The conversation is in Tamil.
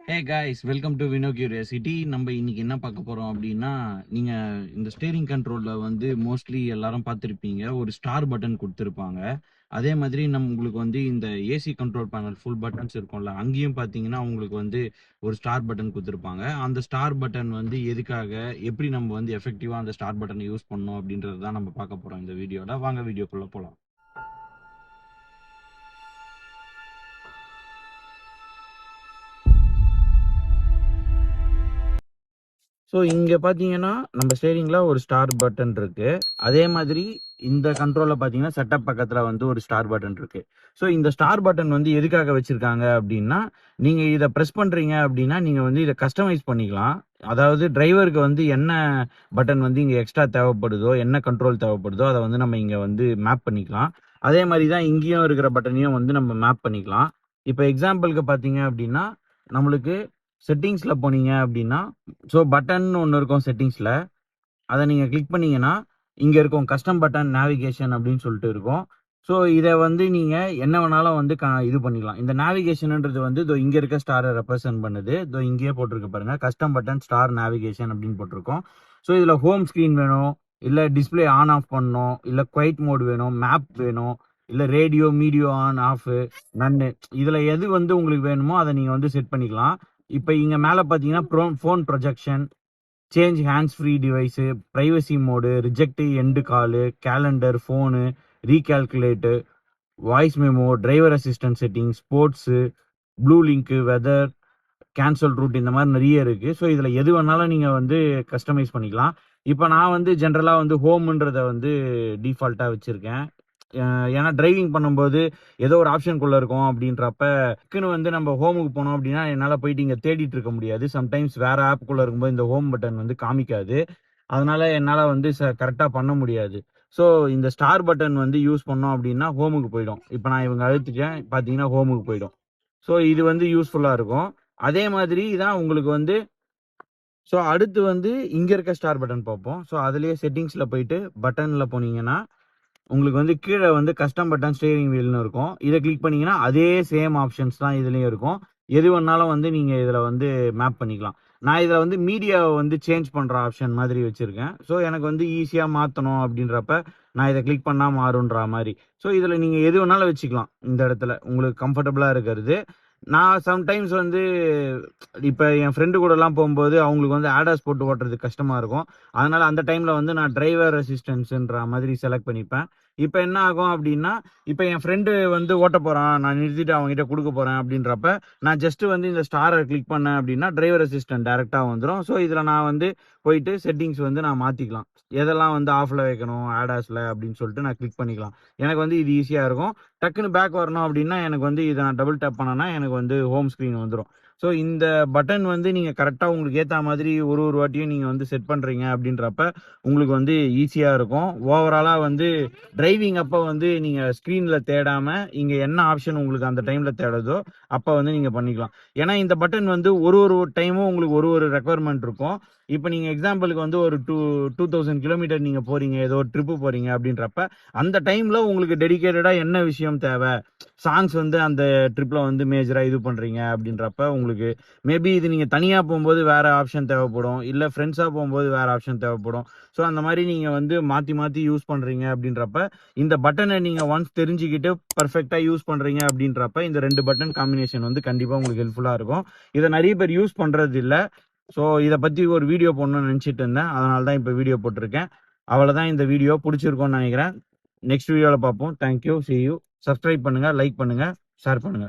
Hey guys, welcome to Vino curiosity. நம்ம இன்னைக்கு என்ன பார்க்க போறோம் அப்படின்னா, நீங்க இந்த ஸ்டீரிங் கண்ட்ரோல்ல வந்து மோஸ்ட்லி எல்லாரும் பார்த்துருப்பீங்க. ஒரு ஸ்டார் பட்டன் கொடுத்துருப்பாங்க. அதே மாதிரி உங்களுக்கு வந்து இந்த AC control panel full buttons இருக்கும்ல, அங்கேயும் பார்த்தீங்கன்னா உங்களுக்கு வந்து ஒரு ஸ்டார் பட்டன் கொடுத்துருப்பாங்க. அந்த ஸ்டார் பட்டன் வந்து எதுக்காக, எப்படி நம்ம வந்து எஃபெக்டிவா அந்த ஸ்டார் பட்டனை யூஸ் பண்ணணும் அப்படின்றது தான் நம்ம பார்க்க போறோம் இந்த வீடியோல. வாங்க வீடியோக்குள்ள போலாம். ஸோ இங்க பார்த்தீங்கன்னா, நம்ம ஸ்டீரிங்ல ஒரு ஸ்டார் பட்டன் இருக்கு. அதே மாதிரி இந்த கண்ட்ரோல்ல பார்த்தீங்கன்னா, செட்டப் பக்கத்துல வந்து ஒரு ஸ்டார் பட்டன் இருக்கு. ஸோ இந்த ஸ்டார் பட்டன் வந்து எதுக்காக வச்சிருக்காங்க அப்டின்னா, நீங்க இத பிரஸ் பண்றீங்க அப்டின்னா, நீங்க வந்து இத கஸ்டமைஸ் பண்ணிக்கலாம். அதாவது டிரைவருக்கு வந்து என்ன பட்டன் வந்து இங்க எக்ஸ்ட்ரா தேவைப்படுதோ, என்ன கண்ட்ரோல் தேவைப்படுதோ, அத வந்து நம்ம இங்க வந்து மேப் பண்ணிக்கலாம். அதே மாரி தான் இங்கேயும் இருக்கிற பட்டனையும் வந்து நம்ம மேப் பண்ணிக்கலாம். இப்ப எக்ஸாம்பிள்க்கு பார்த்தீங்க அப்டின்னா, நம்மளுக்கு செட்டிங்ஸ்ல போனீங்க அப்டின்னா, ஸோ பட்டன் ஒண்ணு இருக்கும் செட்டிங்ஸ்ல. அத நீங்க கிளிக் பண்ணீங்கன்னா, இங்க இருக்கும் கஸ்டம் பட்டன் நேவிகேஷன் அப்படின்னு சொல்லிட்டு இருக்கும். ஸோ இத வந்து நீங்க என்ன வேணாலும் வந்து இது பண்ணிக்கலாம். இந்த நேவிகேஷன்ன்றது வந்து இதோ இங்க இருக்க ஸ்டார ரெப்ரசன்ட் பண்ணுது. இதோ இங்கேயே போட்டிருக்கு பாருங்க. கஸ்டம் பட்டன் ஸ்டார் நேவிகேஷன் அப்படின்னு போட்டிருக்கும். ஸோ இதுல ஹோம் ஸ்கிரீன் வேணும், இல்ல டிஸ்ப்ளே ஆன் ஆஃப் பண்ணணும், இல்ல குவைட் மோட் வேணும், மேப் வேணும், இல்ல ரேடியோ, மீடியோ ஆன், ஆஃப், நன்னு. இதுல எது வந்து உங்களுக்கு வேணுமோ அத நீங்க வந்து செட் பண்ணிக்கலாம். இப்ப இங்க மேல பார்த்தீங்கன்னா, phone projection, change hands free device, privacy mode, reject and call, calendar, phone, recalculate, voice memo, driver assistant setting, sports, blue link, weather, cancel route, இந்த மாதிரி நிறைய இருக்கு. ஸோ இதுல எது வேணாலும் நீங்க வந்து கஸ்டமைஸ் பண்ணிக்கலாம். இப்ப நான் வந்து ஜென்ரலா வந்து ஹோம்ன்றத வந்து டிஃபால்ட்டா வச்சிருக்கேன். ஏன்னா டிரைவிங் பண்ணும்போது ஏதோ ஒரு ஆப்ஷனுக்குள்ள இருக்கும் அப்படின்றப்ப டக்குன்னு வந்து நம்ம ஹோமுக்கு போனோம் அப்படின்னா என்னால போயிட்டு இங்க தேடிட்டு இருக்க முடியாது. சம்டைம்ஸ் வேற ஆப்புக்குள்ள இருக்கும்போது இந்த ஹோம் பட்டன் வந்து காமிக்காது. அதனால என்னால வந்து கரெக்டா பண்ண முடியாது. ஸோ இந்த ஸ்டார் பட்டன் வந்து யூஸ் பண்ணோம் அப்படின்னா ஹோமுக்கு போயிடும். இப்ப நான் இவங்க அழுத்திட்டேன் பாத்தீங்கன்னா ஹோமுக்கு போயிடும். ஸோ இது வந்து யூஸ்ஃபுல்லா இருக்கும். அதே மாதிரி தான் உங்களுக்கு வந்து ஸோ அடுத்து வந்து இங்க இருக்க ஸ்டார் பட்டன் பார்ப்போம். ஸோ அதுலயே செட்டிங்ஸ்ல போயிட்டு பட்டன்ல போனீங்கன்னா உங்களுக்கு வந்து கீழே வந்து கஸ்டம் பட்டன் ஸ்டீரிங் வீல்னு இருக்கும். இதை கிளிக் பண்ணீங்கன்னா அதே சேம் ஆப்ஷன்ஸ் தான் இதுலயும் இருக்கும். எது வேணாலும் வந்து நீங்க இதுல வந்து மேப் பண்ணிக்கலாம். நான் இதுல வந்து மீடியாவை வந்து சேஞ்ச் பண்ற ஆப்ஷன் மாதிரி வச்சிருக்கேன். ஸோ எனக்கு வந்து ஈஸியா மாத்தணும் அப்படின்றப்ப நான் இதை கிளிக் பண்ணா மாறுன்ற மாதிரி. ஸோ இதுல நீங்க எது வேணாலும் வச்சுக்கலாம். இந்த இடத்துல உங்களுக்கு கம்ஃபர்டபுளா இருக்கிறது. நான் சம்டைம்ஸ் வந்து இப்ப என் ஃப்ரெண்டு கூட எல்லாம் போகும்போது அவங்களுக்கு வந்து ஆடாஸ் போட்டு ஓட்டுறது கஷ்டமா இருக்கும். அதனால அந்த டைம்ல வந்து நான் டிரைவர் அசிஸ்டன்ஸ்ன்ற மாதிரி செலக்ட் பண்ணிப்பேன். இப்ப என்ன ஆகும் அப்படின்னா, இப்ப என் ஃப்ரெண்டு வந்து ஓட்ட போறான், நான் நிறுத்திட்டு அவன்கிட்ட குடுக்க போறேன் அப்படின்றப்ப, நான் ஜஸ்ட் வந்து இந்த ஸ்டார கிளிக் பண்ணேன் அப்படின்னா, டிரைவர் அசிஸ்டன்ட் டைரக்ட்டா வந்துரும். ஸோ இதுல நான் வந்து போயிட்டு செட்டிங்ஸ் வந்து நான் மாத்திக்கலாம். எதெல்லாம் வந்து ஆஃப்ல வைக்கணும் ஆடாஸ்ல அப்படின்னு சொல்லிட்டு நான் கிளிக் பண்ணிக்கலாம். எனக்கு வந்து இது ஈஸியா இருக்கும். டக்குன்னு பேக் வரணும் அப்படின்னா, எனக்கு வந்து இத நான் டபுள் டேப் பண்ணேன்னா, எனக்கு வந்து ஹோம் ஸ்கிரீன் வந்துரும். ஸோ இந்த பட்டன் வந்து நீங்க கரெக்ட்டா உங்களுக்கு ஏத்த மாதிரி ஒரு ஒரு வாட்டியும் நீங்க வந்து செட் பண்றீங்க அப்படின்றப்ப, உங்களுக்கு வந்து ஈஸியா இருக்கும். ஓவராலா வந்து டிரைவிங் அப்ப வந்து நீங்க ஸ்கிரீன்ல தேடாம, இங்க என்ன ஆப்ஷன் உங்களுக்கு அந்த டைம்ல தேடுதோ, அப்ப வந்து நீங்க பண்ணிக்கலாம். ஏன்னா இந்த பட்டன் வந்து ஒரு ஒரு டைமும் உங்களுக்கு ஒரு ஒரு ரெக்வயர்மென்ட் இருக்கும். இப்ப நீங்க எக்ஸாம்பிளுக்கு வந்து ஒரு 2000 கிலோமீட்டர் நீங்க போறீங்க, ஏதோ ஒரு ட்ரிப் போறீங்க அப்படின்றப்ப, அந்த டைம்ல உங்களுக்கு டெடிகேட்டடா என்ன விஷயம் தேவை? சாங்ஸ் வந்து அந்த ட்ரிப்ல வந்து மேஜரா இது பண்றீங்க அப்படின்றப்ப, உங்களுக்கு மேபி இது நீங்க தனியா போம்போது வேற ஆப்ஷன் தேவைப்படும். இல்ல ஃப்ரெண்ட்ஸா போம்போது வேற ஆப்ஷன் தேவைப்படும். ஸோ அந்த மாரி நீங்க வந்து மாத்தி மாத்தி யூஸ் பண்றீங்க அப்படின்றப்ப, இந்த பட்டன நீங்க ஒன்ஸ் தெரிஞ்சுக்கிட்டு பெர்ஃபெக்ட்டா யூஸ் பண்றீங்க அப்படின்றப்ப, இந்த 2 பட்டன் காம்பினேஷன் வந்து கண்டிப்பா உங்களுக்கு ஹெல்ப்ஃபுல்லா இருக்கும். இத நெறைய பேர் யூஸ் பண்றது இல்ல. ஸோ இத பத்தி ஒரு வீடியோ போடணும்னு நெனச்சிட்டு இருந்தேன். அதனால தான் இப்ப வீடியோ போட்டிருக்கேன். அவ்வளவுதான் இந்த வீடியோ புடிச்சிருக்கும்னு நெனைக்கிறேன். நெக்ஸ்ட் வீடியோல பார்ப்போம். Thank you. Sea you. Subscribe பண்ணுங்க, லைக் பண்ணுங்க, ஷேர் பண்ணுங்க.